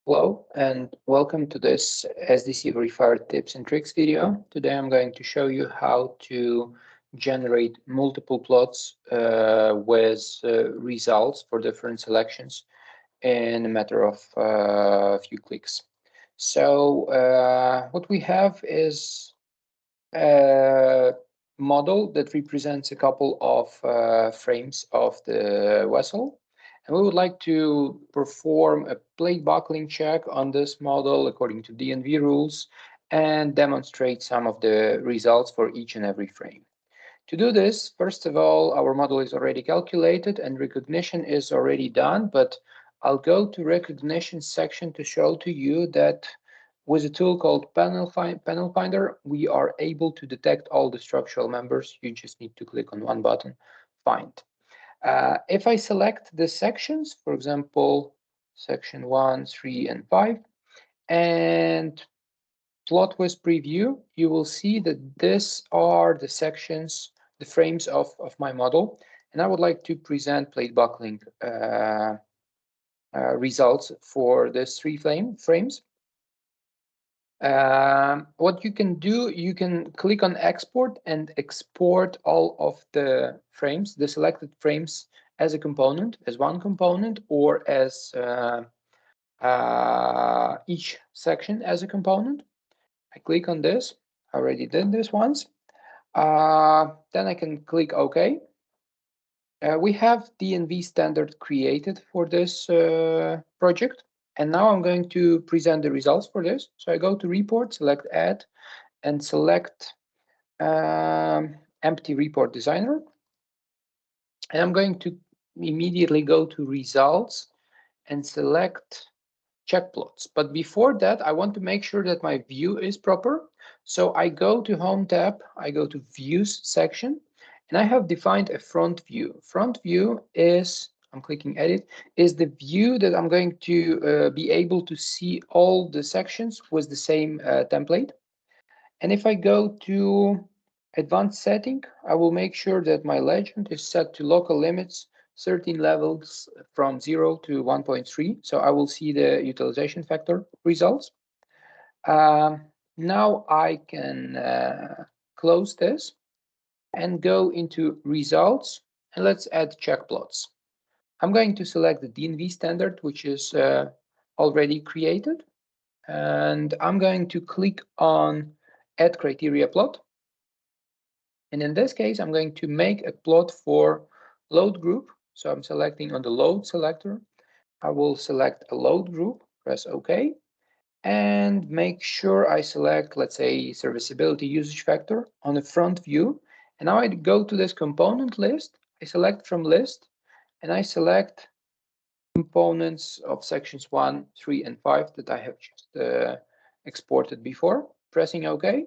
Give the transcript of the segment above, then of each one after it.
Hello and welcome to this SDC Verifier tips and tricks video. Today I'm going to show you how to generate multiple plots with results for different selections in a matter of a few clicks. So what we have is a model that represents a couple of frames of the vessel. And we would like to perform a plate buckling check on this model according to DNV rules and demonstrate some of the results for each and every frame. To do this, first of all, our model is already calculated and recognition is already done, but I'll go to recognition section to show to you that with a tool called Panel Finder, we are able to detect all the structural members. You just need to click on one button, Find. If I select the sections, for example, section 1, 3, and 5, and plot with preview, you will see that these are the sections, the frames of my model. And I would like to present plate buckling results for these three frames. What you can do, you can click on export and export all of the frames, the selected frames, as a component, as one component, or as each section as a component. I click on this. I already did this once. Then I can click OK. We have DNV standard created for this project. And now I'm going to present the results for this. So I go to Report, select Add, and select Empty Report Designer. And I'm going to immediately go to Results and select Check Plots. But before that, I want to make sure that my view is proper. So I go to Home tab, I go to Views section, and I have defined a front view. Front view is, I'm clicking Edit, is the view that I'm going to be able to see all the sections with the same template. And if I go to Advanced Setting, I will make sure that my legend is set to local limits, 13 levels from 0 to 1.3. So I will see the utilization factor results. Now I can close this and go into results, and let's add check plots. I'm going to select the DNV standard, which is already created, and I'm going to click on add criteria plot. And in this case, I'm going to make a plot for load group. So I'm selecting on the load selector. I will select a load group, press OK, and make sure I select, let's say, serviceability usage factor on the front view. And now I go to this component list, I select from list, and I select components of sections 1, 3, and 5 that I have just exported before, pressing OK.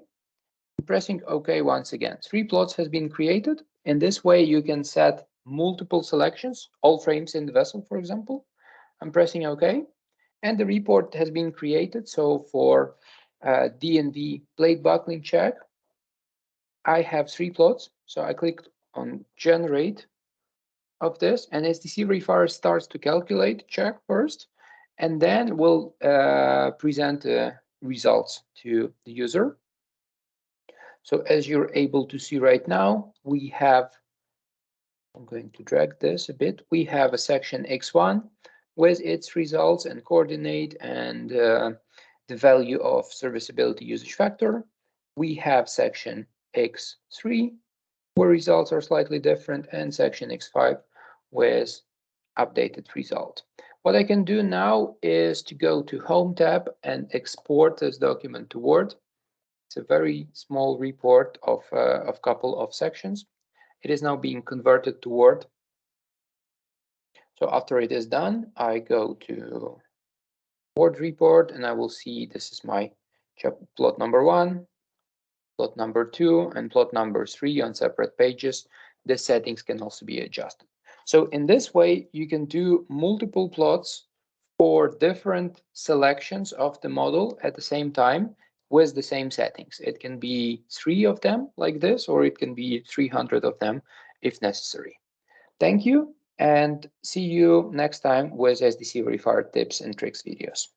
Pressing OK once again. 3 plots has been created. In this way, you can set multiple selections, all frames in the vessel, for example. I'm pressing OK. And the report has been created. So for DNV plate buckling check, I have 3 plots. So I clicked on Generate of this, and SDC Verifier starts to calculate check first, and then we'll present the results to the user. So as you're able to see right now, we have, I'm going to drag this a bit, we have a section X1 with its results and coordinate and the value of serviceability usage factor. We have section X3 where results are slightly different, and section X5 with updated result. What I can do now is to go to Home tab and export this document to Word. It's a very small report of a couple of sections. It is now being converted to Word. So after it is done, I go to Word report and I will see this is my plot number 1, plot number 2, and plot number 3 on separate pages. The settings can also be adjusted. So in this way, you can do multiple plots for different selections of the model at the same time with the same settings. It can be 3 of them like this, or it can be 300 of them if necessary. Thank you, and see you next time with SDC Verifier tips and tricks videos.